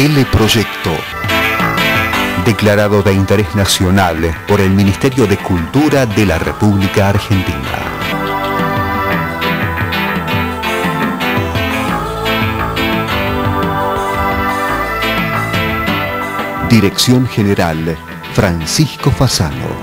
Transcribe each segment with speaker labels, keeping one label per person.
Speaker 1: Teleproyecto. Declarado de interés nacional por el Ministerio de Cultura de la República Argentina. Dirección General, Francisco Fasano.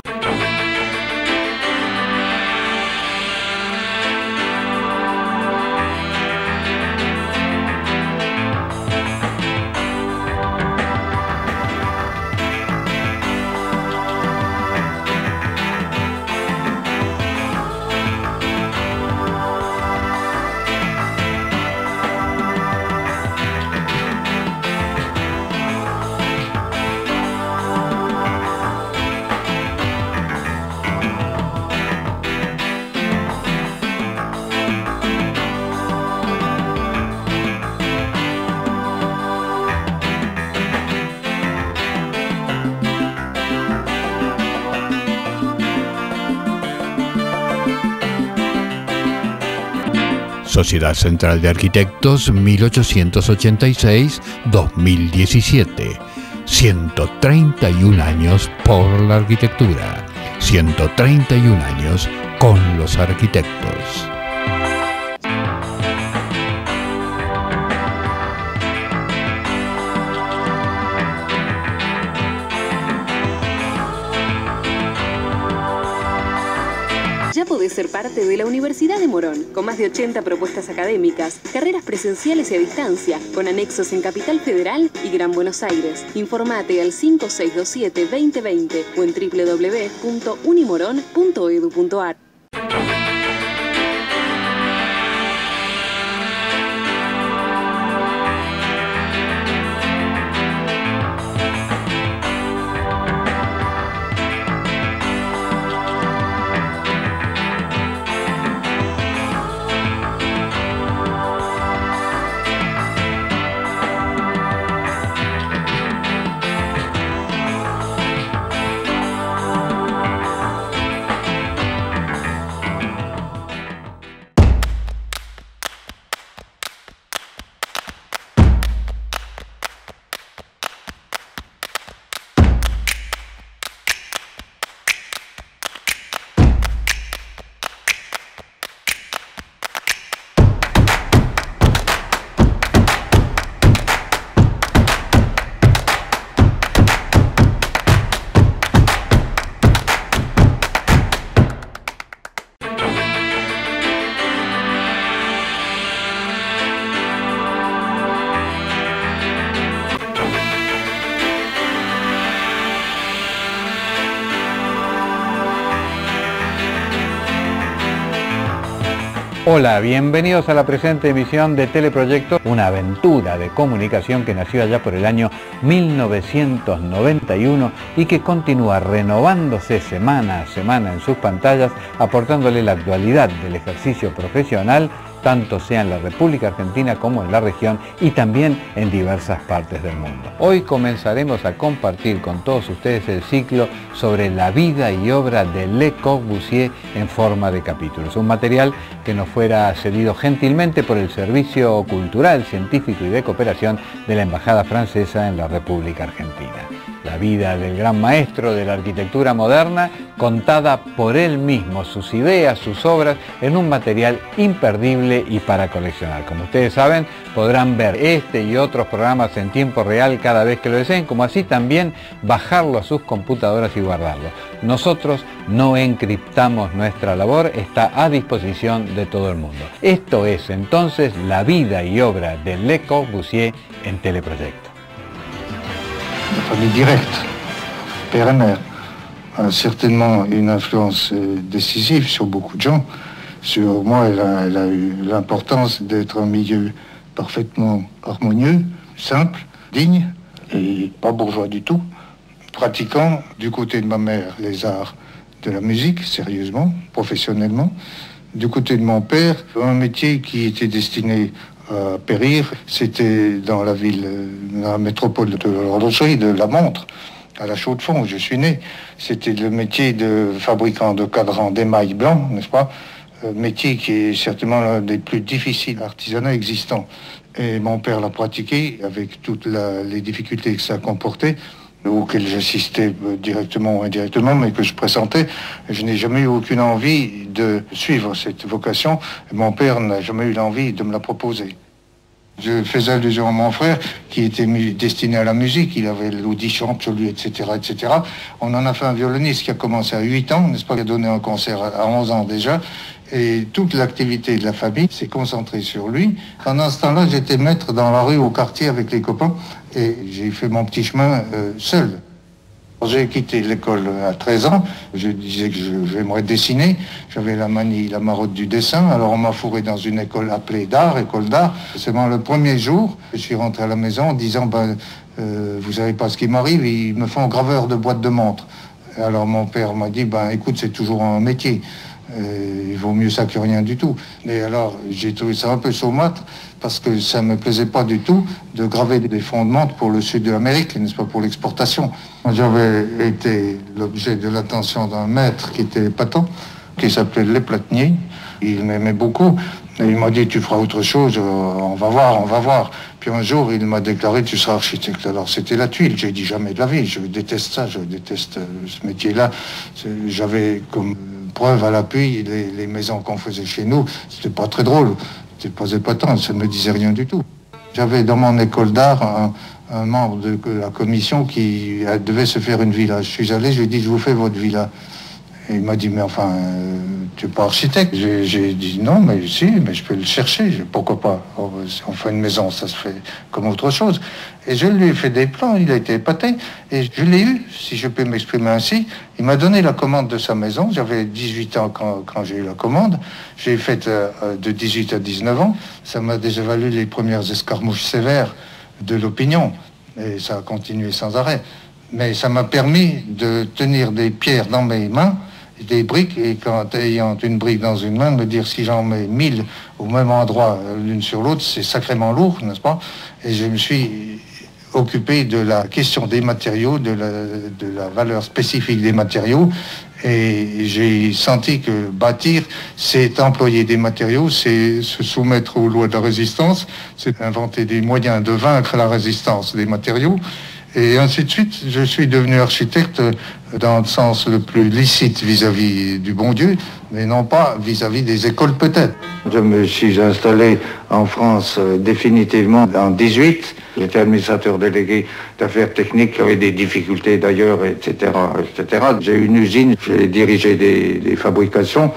Speaker 2: Sociedad Central de Arquitectos 1886-2017. 131 años por la arquitectura. 131 años con los arquitectos.
Speaker 3: Ya podés ser parte de la Universidad de Morón, con más de 80 propuestas académicas, carreras presenciales y a distancia, con anexos en Capital Federal y Gran Buenos Aires. Informate al 5627-2020 o en www.unimoron.edu.ar.
Speaker 4: Hola, bienvenidos a la presente emisión de Teleproyecto, una aventura de comunicación que nació allá por el año 1991 y que continúa renovándose semana a semana en sus pantallas, aportándole la actualidad del ejercicio profesional, tanto sea en la República Argentina como en la región y también en diversas partes del mundo. Hoy comenzaremos a compartir con todos ustedes el ciclo sobre la vida y obra de Le Corbusier en forma de capítulos, un material que nos fuera cedido gentilmente por el Servicio Cultural, Científico y de Cooperación de la Embajada Francesa en la República Argentina. La vida del gran maestro de la arquitectura moderna, contada por él mismo, sus ideas, sus obras, en un material imperdible y para coleccionar. Como ustedes saben, podrán ver este y otros programas en tiempo real cada vez que lo deseen, como así también bajarlo a sus computadoras y guardarlo. Nosotros no encriptamos nuestra labor, está a disposición de todo el mundo. Esto es entonces la vida y obra de Le Corbusier en Teleproyecto.
Speaker 5: La famille directe, père et mère, a certainement une influence décisive sur beaucoup de gens. Sur moi, elle a eu l'importance d'être un milieu parfaitement harmonieux, simple, digne et pas bourgeois du tout. Pratiquant du côté de ma mère les arts de la musique, sérieusement, professionnellement. Du côté de mon père, un métier qui était destiné à périr, c'était dans la ville, dans la métropole de l'horlogerie, de la montre, à la Chaux-de-Fonds où je suis né. C'était le métier de fabricant de cadrans d'émail blanc, n'est-ce pas? Métier qui est certainement l'un des plus difficiles artisanats existants. Et mon père l'a pratiqué avec toutes les difficultés que ça comportait, auxquelles j'assistais directement ou indirectement, mais que je pressentais. Je n'ai jamais eu aucune envie de suivre cette vocation. Et mon père n'a jamais eu l'envie de me la proposer. Je faisais allusion à mon frère qui était destiné à la musique, il avait l'audition absolue, etc., etc. On en a fait un violoniste qui a commencé à 8 ans, n'est-ce pas, qui a donné un concert à 11 ans déjà. Et toute l'activité de la famille s'est concentrée sur lui. Pendant ce temps-là, j'étais maître dans la rue, au quartier, avec les copains, et j'ai fait mon petit chemin seul. J'ai quitté l'école à 13 ans, je disais que j'aimerais dessiner, j'avais la manie, la marotte du dessin, alors on m'a fourré dans une école appelée d'art, école d'art. Seulement le premier jour, je suis rentré à la maison en disant, vous savez pas ce qui m'arrive, ils me font graveur de boîte de montre. Alors mon père m'a dit, écoute, c'est toujours un métier. Il vaut mieux ça que rien du tout. Et alors, j'ai trouvé ça un peu saumâtre parce que ça ne me plaisait pas du tout de graver des fondements pour le sud de l'Amérique, n'est-ce pas, pour l'exportation. J'avais été l'objet de l'attention d'un maître qui était épatant, qui s'appelait Le Platinier. Il m'aimait beaucoup. Et il m'a dit, tu feras autre chose, on va voir, on va voir. Puis un jour, il m'a déclaré, tu seras architecte. Alors c'était la tuile. J'ai dit, jamais de la vie, je déteste ça, je déteste ce métier-là. J'avais comme preuve à l'appui, les maisons qu'on faisait chez nous, c'était pas très drôle, c'était pas épatant, ça ne me disait rien du tout. J'avais dans mon école d'art un membre de la commission qui devait se faire une villa. Je suis allé, je lui ai dit, je vous fais votre villa. Et il m'a dit, mais enfin, tu n'es pas architecte. J'ai dit, non, mais si, mais je peux le chercher, pourquoi pas. On fait une maison, ça se fait comme autre chose. Et je lui ai fait des plans, il a été épaté, et je l'ai eu, si je peux m'exprimer ainsi. Il m'a donné la commande de sa maison, j'avais 18 ans quand j'ai eu la commande. J'ai fait de 18 à 19 ans, ça m'a déjà valu les premières escarmouches sévères de l'opinion, et ça a continué sans arrêt. Mais ça m'a permis de tenir des pierres dans mes mains, des briques, et quand ayant une brique dans une main, me dire si j'en mets 1000 au même endroit l'une sur l'autre, c'est sacrément lourd, n'est-ce pas? Et je me suis occupé de la question des matériaux, de la valeur spécifique des matériaux, et j'ai senti que bâtir, c'est employer des matériaux, c'est se soumettre aux lois de la résistance, c'est inventer des moyens de vaincre la résistance des matériaux. Et ainsi de suite, je suis devenu architecte dans le sens le plus licite vis-à-vis du bon Dieu, mais non pas vis-à-vis des écoles peut-être. Je me suis installé en France définitivement en 18. J'étais administrateur délégué d'affaires techniques, j'avais des difficultés d'ailleurs, etc., etc. J'ai une usine, j'ai dirigé des fabrications.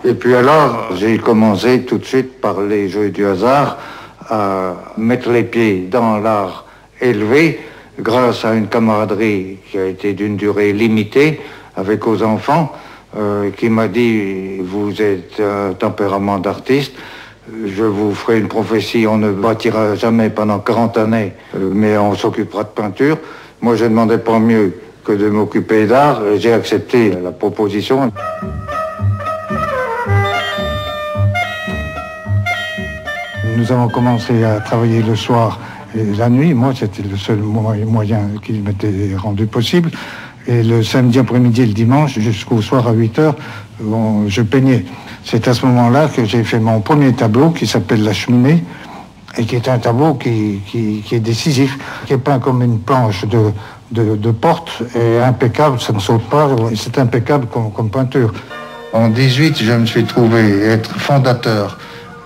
Speaker 5: Et puis alors, j'ai commencé tout de suite par les jeux du hasard à mettre les pieds dans l'art élevé, grâce à une camaraderie qui a été d'une durée limitée avec aux enfants, qui m'a dit, vous êtes un tempérament d'artiste, je vous ferai une prophétie, on ne bâtira jamais pendant 40 années, mais on s'occupera de peinture. Moi, je ne demandais pas mieux que de m'occuper d'art, et j'ai accepté la proposition. Nous avons commencé à travailler le soir et la nuit. Moi, c'était le seul moyen qui m'était rendu possible. Et le samedi après-midi et le dimanche, jusqu'au soir à 8h, je peignais. C'est à ce moment-là que j'ai fait mon premier tableau qui s'appelle La Cheminée, et qui est un tableau qui est décisif, qui est peint comme une planche de porte, et impeccable, ça ne saute pas, c'est impeccable comme peinture. En 18, je me suis trouvé être fondateur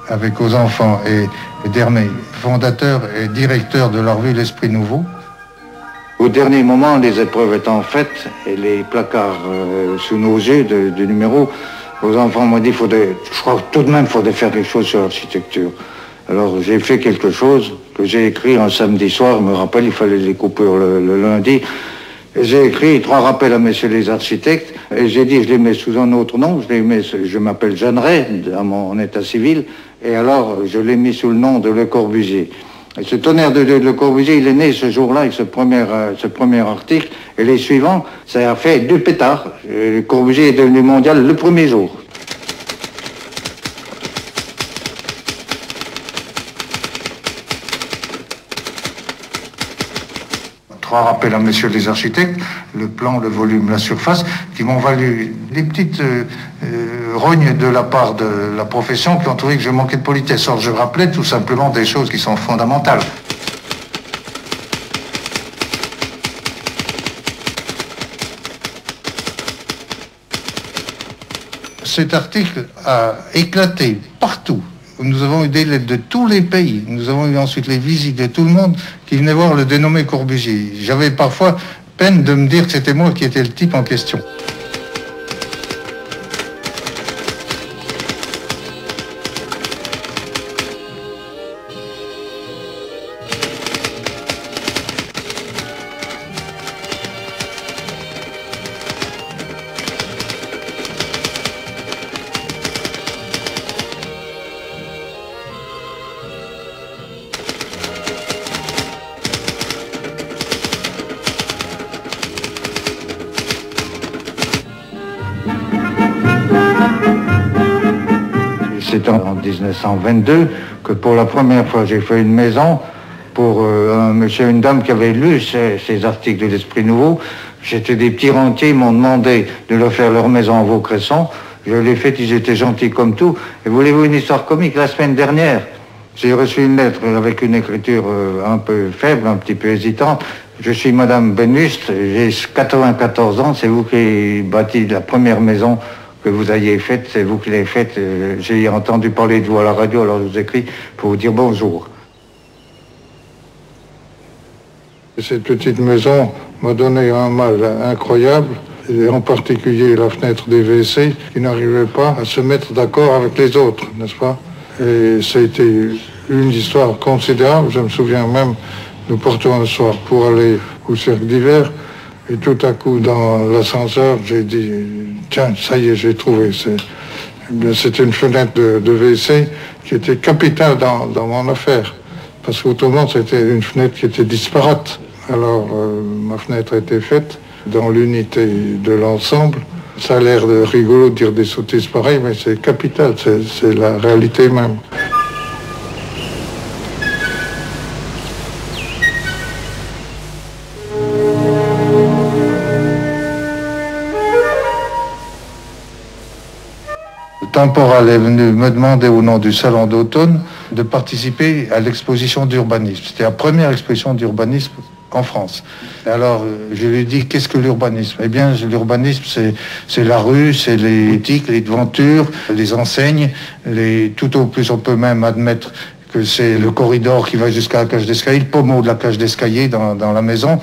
Speaker 5: avec aux enfants et Dermé, fondateur et directeur de la revue L'Esprit Nouveau. Au dernier moment, les épreuves étant faites et les placards sous nos yeux de numéros, aux enfants m'ont dit, je crois tout de même qu'il faudrait faire quelque chose sur l'architecture. Alors j'ai fait quelque chose que j'ai écrit un samedi soir, je me rappelle, il fallait les coupures le lundi. J'ai écrit 3 rappels à messieurs les architectes, et j'ai dit, je les mets sous un autre nom, je m'appelle Jeanneret, à mon état civil, et alors je l'ai mis sous le nom de Le Corbusier. Et ce tonnerre de Le Corbusier, il est né ce jour-là avec ce premier article, et les suivants, ça a fait 2 pétards. Le Corbusier est devenu mondial le premier jour. fera rappel à messieurs les architectes, le plan, le volume, la surface, qui m'ont valu des petites rognes de la part de la profession qui ont trouvé que je manquais de politesse. Or, je rappelais tout simplement des choses qui sont fondamentales. Cet article a éclaté partout. Nous avons eu des lettres de tous les pays. Nous avons eu ensuite les visites de tout le monde qui venait voir le dénommé Corbusier. J'avais parfois peine de me dire que c'était moi qui étais le type en question. C'est en 1922 que pour la première fois j'ai fait une maison pour un monsieur et une dame qui avaient lu ces articles de l'Esprit Nouveau. J'étais des petits rentiers, ils m'ont demandé de leur faire leur maison en Vaucresson. Je l'ai fait, ils étaient gentils comme tout. Et voulez-vous une histoire comique? La semaine dernière, j'ai reçu une lettre avec une écriture un peu faible, un petit peu hésitante. Je suis Madame Benust, j'ai 94 ans, c'est vous qui avez bâti la première maison que vous ayez faite, c'est vous qui l'avez faite. J'ai entendu parler de vous à la radio, alors je vous écris pour vous dire bonjour. Cette petite maison m'a donné un mal incroyable, et en particulier la fenêtre des WC, qui n'arrivait pas à se mettre d'accord avec les autres, n'est-ce pas? Et ça a été une histoire considérable. Je me souviens même, nous portions un soir pour aller au cirque d'hiver, et tout à coup, dans l'ascenseur, j'ai dit, tiens, ça y est, j'ai trouvé. C'était une fenêtre de WC qui était capitale dans mon affaire. Parce qu'autrement, c'était une fenêtre qui était disparate. Alors, ma fenêtre a été faite dans l'unité de l'ensemble. Ça a l'air de rigolo de dire des sottises pareilles, mais c'est capital, c'est la réalité même. Temporal est venu me demander au nom du Salon d'automne de participer à l'exposition d'urbanisme. C'était la première exposition d'urbanisme en France. Alors je lui ai dit, qu'est-ce que l'urbanisme? Eh bien l'urbanisme c'est la rue, c'est les boutiques, les devantures, les enseignes, tout au plus on peut même admettre que c'est le corridor qui va jusqu'à la cage d'escalier, le pommeau de la cage d'escalier dans la maison.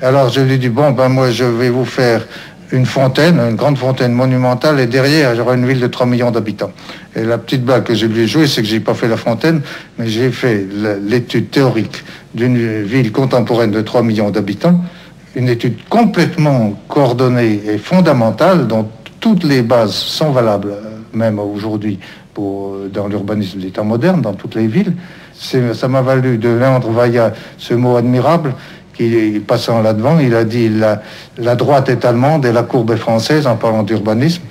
Speaker 5: Alors je lui ai dit, bon ben moi je vais vous faire une fontaine, une grande fontaine monumentale, et derrière, j'aurai une ville de 3 millions d'habitants. Et la petite blague que j'ai voulu jouer, c'est que j'ai pas fait la fontaine, mais j'ai fait l'étude théorique d'une ville contemporaine de 3 millions d'habitants, une étude complètement coordonnée et fondamentale, dont toutes les bases sont valables, même aujourd'hui, dans l'urbanisme des temps modernes, dans toutes les villes. Ça m'a valu de Léandre Vaillat ce mot admirable, qui, passant là-devant, il a dit la droite est allemande et la courbe est française en parlant d'urbanisme.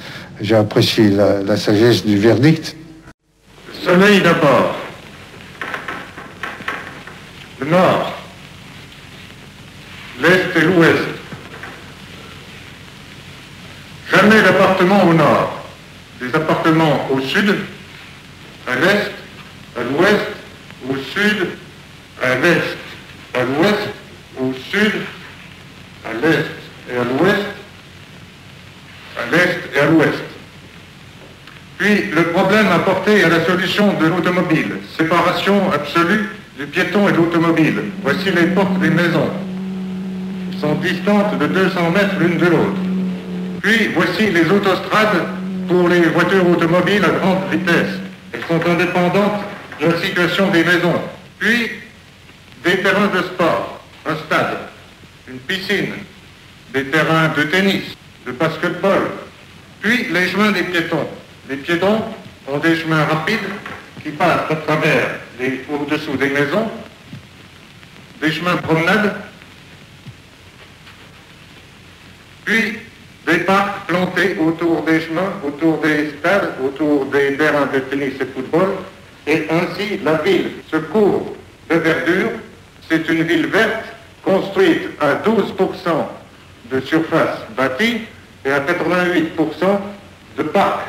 Speaker 5: J'ai apprécié la sagesse du verdict.
Speaker 6: Le soleil d'abord. Le nord. L'est et l'ouest. Jamais d'appartements au nord. Des appartements au sud, à l'est, à l'ouest, au sud, à l'est, à l'ouest, au sud, à l'est et à l'ouest, à l'est et à l'ouest. Puis le problème apporté à la solution de l'automobile, séparation absolue du piéton et de l'automobile. Voici les portes des maisons. Elles sont distantes de 200 mètres l'une de l'autre. Puis voici les autostrades pour les voitures automobiles à grande vitesse. Elles sont indépendantes de la situation des maisons. Puis des terrains de sport. Un stade, une piscine, des terrains de tennis, de basketball, puis les chemins des piétons. Les piétons ont des chemins rapides qui passent à travers au-dessous des maisons, des chemins de promenade, puis des parcs plantés autour des chemins, autour des stades, autour des terrains de tennis et de football, et ainsi la ville se couvre de verdure. C'est une ville verte construite à 12% de surface bâtie et à 88% de parc.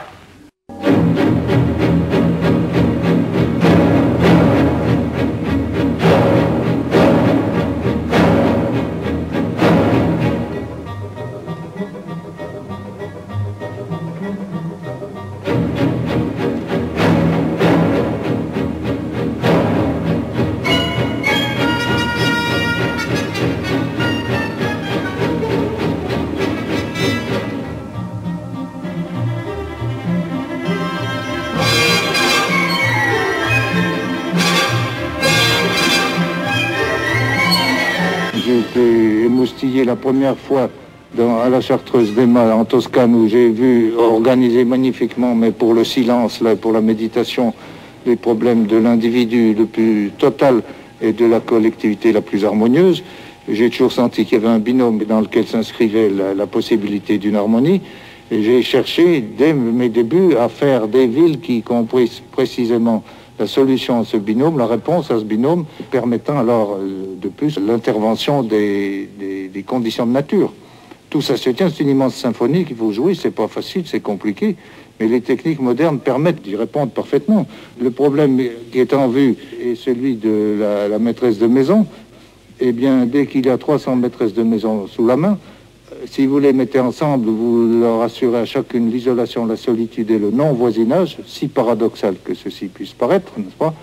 Speaker 5: J'ai été émoustillé la première fois à la Chartreuse d'Aima en Toscane, où j'ai vu organiser magnifiquement, mais pour le silence, là, pour la méditation, les problèmes de l'individu le plus total et de la collectivité la plus harmonieuse. J'ai toujours senti qu'il y avait un binôme dans lequel s'inscrivait la possibilité d'une harmonie. Et j'ai cherché, dès mes débuts, à faire des villes qui comprissent précisément la solution à ce binôme, la réponse à ce binôme, permettant alors de plus l'intervention des conditions de nature. Tout ça se tient, c'est une immense symphonie qu'il faut jouer, c'est pas facile, c'est compliqué, mais les techniques modernes permettent d'y répondre parfaitement. Le problème qui est en vue est celui de la maîtresse de maison. Eh bien, dès qu'il y a 300 maîtresses de maison sous la main, si vous les mettez ensemble, vous leur assurez à chacune l'isolation, la solitude et le non-voisinage, si paradoxal que ceci puisse paraître, n'est-ce pas?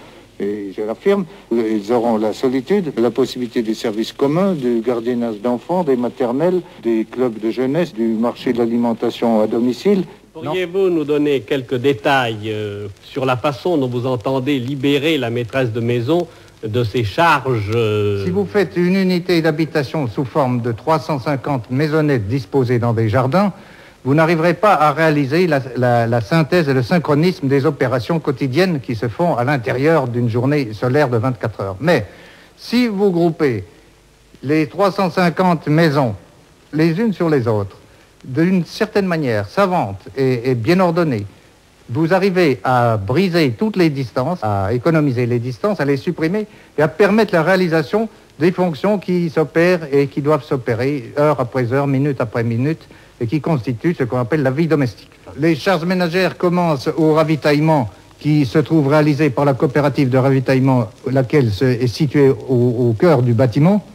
Speaker 5: Et je l'affirme, ils auront la solitude, la possibilité des services communs, du gardiennage d'enfants, des maternelles, des clubs de jeunesse, du marché de l'alimentation à domicile.
Speaker 7: Pourriez-vous nous donner quelques détails sur la façon dont vous entendez libérer la maîtresse de maison de ses charges?
Speaker 8: Si vous faites une unité d'habitation sous forme de 350 maisonnettes disposées dans des jardins, vous n'arriverez pas à réaliser la synthèse et le synchronisme des opérations quotidiennes qui se font à l'intérieur d'une journée solaire de 24 heures. Mais si vous groupez les 350 maisons les unes sur les autres d'une certaine manière savante et bien ordonnée, vous arrivez à briser toutes les distances, à économiser les distances, à les supprimer et à permettre la réalisation des fonctions qui s'opèrent et qui doivent s'opérer heure après heure, minute après minute, et qui constituent ce qu'on appelle la vie domestique. Les charges ménagères commencent au ravitaillement qui se trouve réalisé par la coopérative de ravitaillement, laquelle est située au cœur du bâtiment.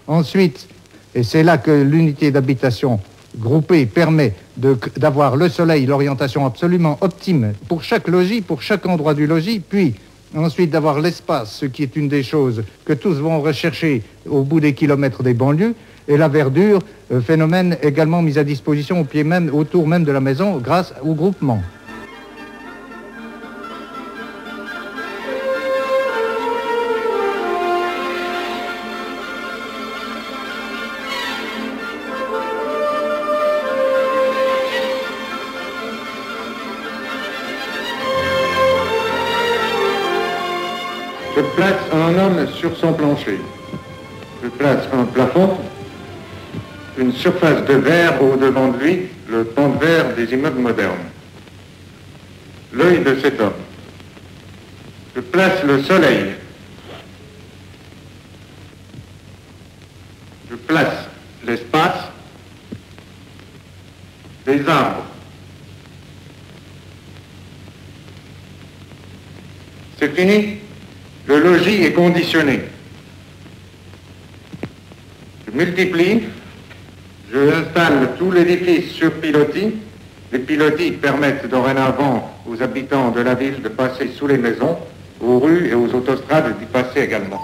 Speaker 8: Ensuite, et c'est là que l'unité d'habitation groupée permet d'avoir le soleil, l'orientation absolument optime pour chaque logis, pour chaque endroit du logis, puis ensuite d'avoir l'espace, ce qui est une des choses que tous vont rechercher au bout des kilomètres des banlieues, et la verdure, phénomène également mis à disposition au pied même, autour même de la maison grâce au groupement.
Speaker 6: Je place un homme sur son plancher. Je place un plafond, une surface de verre au-devant de lui, le pont de verre des immeubles modernes. L'œil de cet homme. Je place le soleil. Je place l'espace, les arbres. C'est fini. Le logis est conditionné. Je multiplie, je installe tout l'édifice sur pilotis. Les pilotis permettent dorénavant aux habitants de la ville de passer sous les maisons, aux rues et aux autostrades d'y passer également.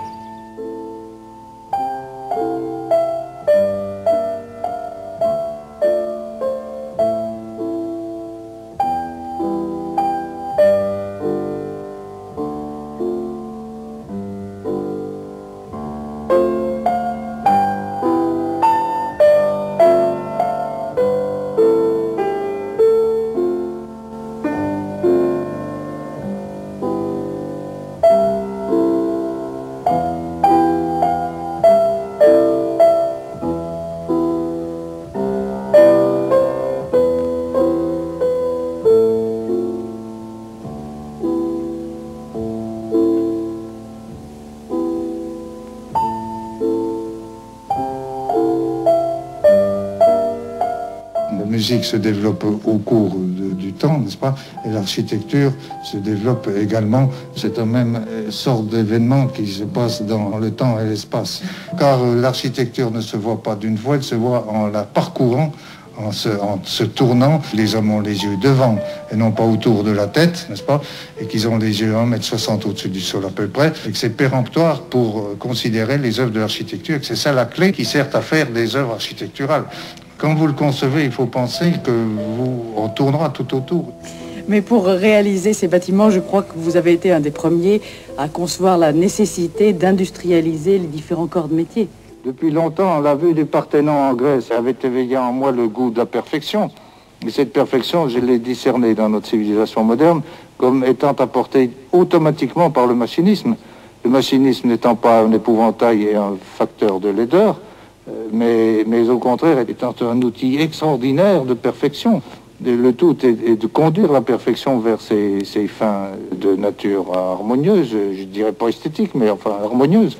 Speaker 5: physique se développe au cours du temps, n'est-ce pas? Et l'architecture se développe également. C'est la même sorte d'événement qui se passe dans le temps et l'espace. Car l'architecture ne se voit pas d'une fois, elle se voit en la parcourant, en se tournant. Les hommes ont les yeux devant et non pas autour de la tête, n'est-ce pas? Et qu'ils ont les yeux 1,60 m au-dessus du sol à peu près. Et que c'est péremptoire pour considérer les œuvres de l'architecture. Et que c'est ça la clé qui sert à faire des œuvres architecturales. Quand vous le concevez, il faut penser qu'on tournera tout autour.
Speaker 9: Mais pour réaliser ces bâtiments, je crois que vous avez été un des premiers à concevoir la nécessité d'industrialiser les différents corps de métier.
Speaker 5: Depuis longtemps, la vue du Parthénon en Grèce avait éveillé en moi le goût de la perfection. Et cette perfection, je l'ai discernée dans notre civilisation moderne comme étant apportée automatiquement par le machinisme. Le machinisme n'étant pas un épouvantail et un facteur de laideur, mais au contraire étant un outil extraordinaire de perfection. Le tout est de conduire la perfection vers ses fins de nature harmonieuse, je dirais pas esthétique, mais enfin harmonieuse.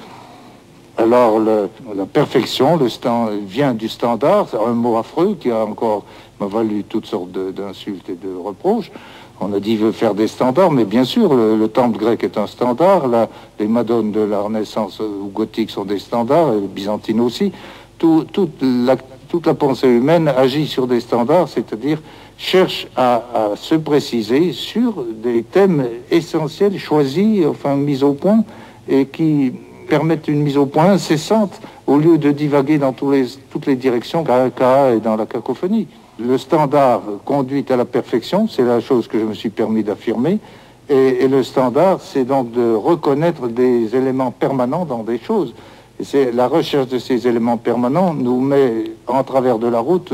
Speaker 5: Alors la perfection vient du standard, c'est un mot affreux qui m'a valu toutes sortes d'insultes et de reproches. On a dit veut faire des standards, mais bien sûr le temple grec est un standard, les madones de la Renaissance ou gothique sont des standards, et les byzantines aussi. Toute la pensée humaine agit sur des standards, c'est-à-dire cherche à se préciser sur des thèmes essentiels, choisis, enfin mis au point, et qui permettent une mise au point incessante au lieu de divaguer dans toutes les directions et dans la cacophonie. Le standard conduit à la perfection, c'est la chose que je me suis permis d'affirmer, et le standard, c'est donc de reconnaître des éléments permanents dans des choses. Et c'est la recherche de ces éléments permanents nous met en travers de la route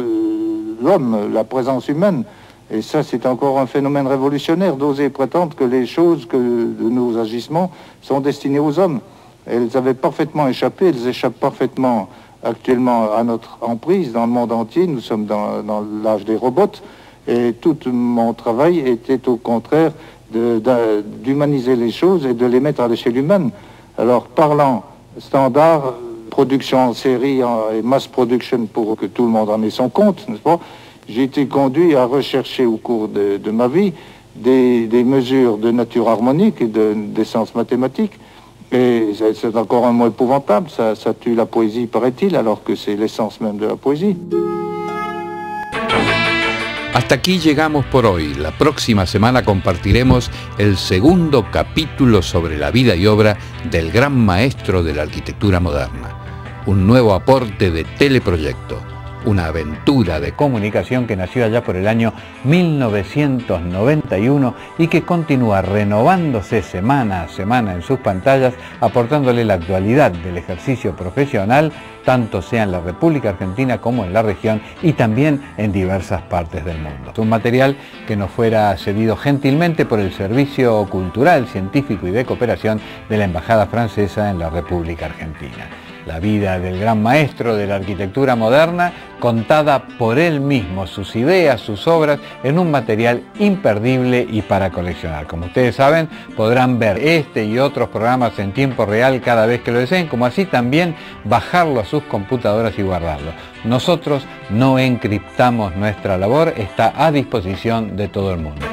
Speaker 5: l'homme, la présence humaine. Et ça, c'est encore un phénomène révolutionnaire d'oser prétendre que les choses, que nos agissements sont destinés aux hommes. Elles avaient parfaitement échappé, elles échappent parfaitement actuellement à notre emprise dans le monde entier. Nous sommes dans l'âge des robots et tout mon travail était au contraire d'humaniser les choses et de les mettre à l'échelle humaine. Alors parlant standard, production en série et mass production pour que tout le monde en ait son compte, n'est-ce pas? J'ai été conduit à rechercher au cours de ma vie des mesures de nature harmonique et d'essence mathématique. Et c'est encore un mot épouvantable, ça tue la poésie, paraît-il, alors que c'est l'essence même de la poésie.
Speaker 2: Hasta aquí llegamos por hoy. La próxima semana compartiremos el segundo capítulo sobre la vida y obra del gran maestro de la arquitectura moderna. Un nuevo aporte de Teleproyecto. Una aventura de
Speaker 4: comunicación que nació allá por el año 1991 y que continúa renovándose semana a semana en sus pantallas, aportándole la actualidad del ejercicio profesional, tanto sea en la República Argentina como en la región y también en diversas partes del mundo. Es un material que nos fuera cedido gentilmente por el Servicio Cultural, Científico y de Cooperación de la Embajada Francesa en la República Argentina. La vida del gran maestro de la arquitectura moderna, contada por él mismo, sus ideas, sus obras, en un material imperdible y para coleccionar. Como ustedes saben, podrán ver este y otros programas en tiempo real cada vez que lo deseen, como así también bajarlo a sus computadoras y guardarlo. Nosotros no encriptamos nuestra labor, está a disposición de todo el mundo.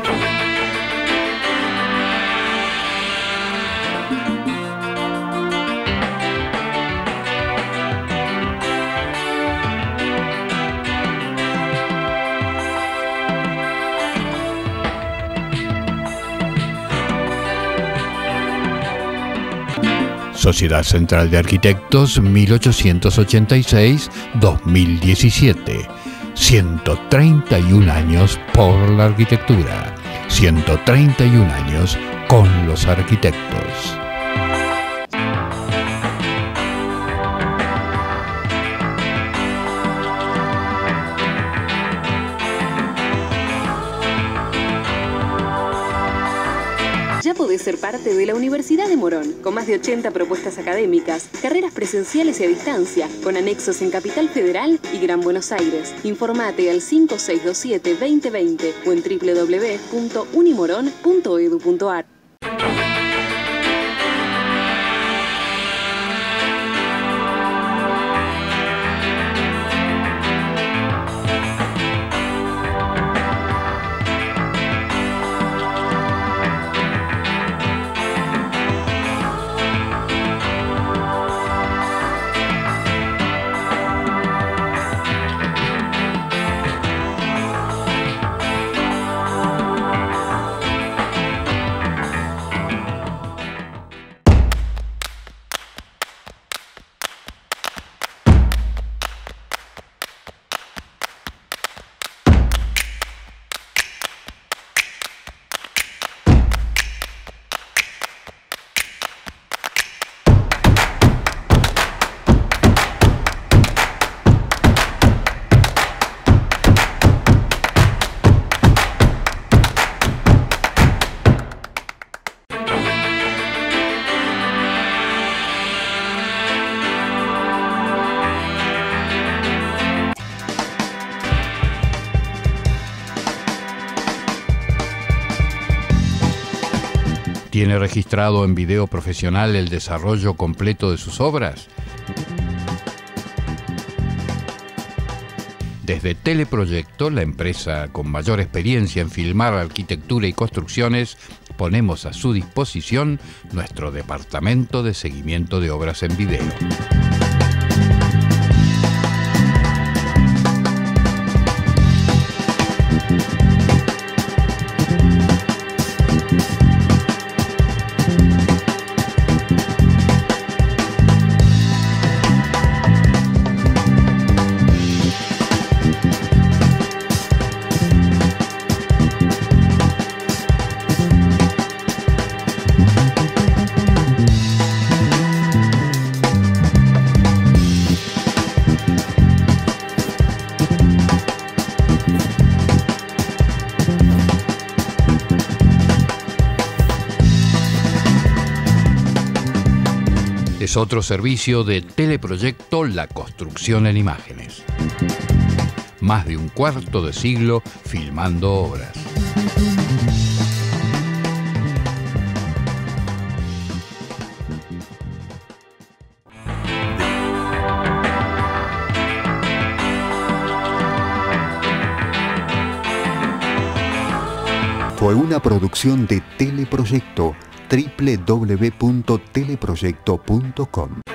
Speaker 2: Sociedad Central de Arquitectos 1886-2017. 131 años por la arquitectura. 131 años con los arquitectos.
Speaker 3: Ya podés ser parte de la Universidad de Morón, con más de 80 propuestas académicas, carreras presenciales y a distancia, con anexos en Capital Federal y Gran Buenos Aires. Informate al 5627-2020 o en www.unimorón.edu.ar.
Speaker 2: ¿Tiene registrado en video profesional el desarrollo completo de sus obras? Desde Teleproyecto, la empresa con mayor experiencia en filmar arquitectura y construcciones, ponemos a su disposición nuestro departamento de seguimiento de obras en video. Es otro servicio de Teleproyecto, la construcción en imágenes. Más de un cuarto de siglo filmando obras.
Speaker 1: Fue una producción de Teleproyecto, www.teleproyecto.com.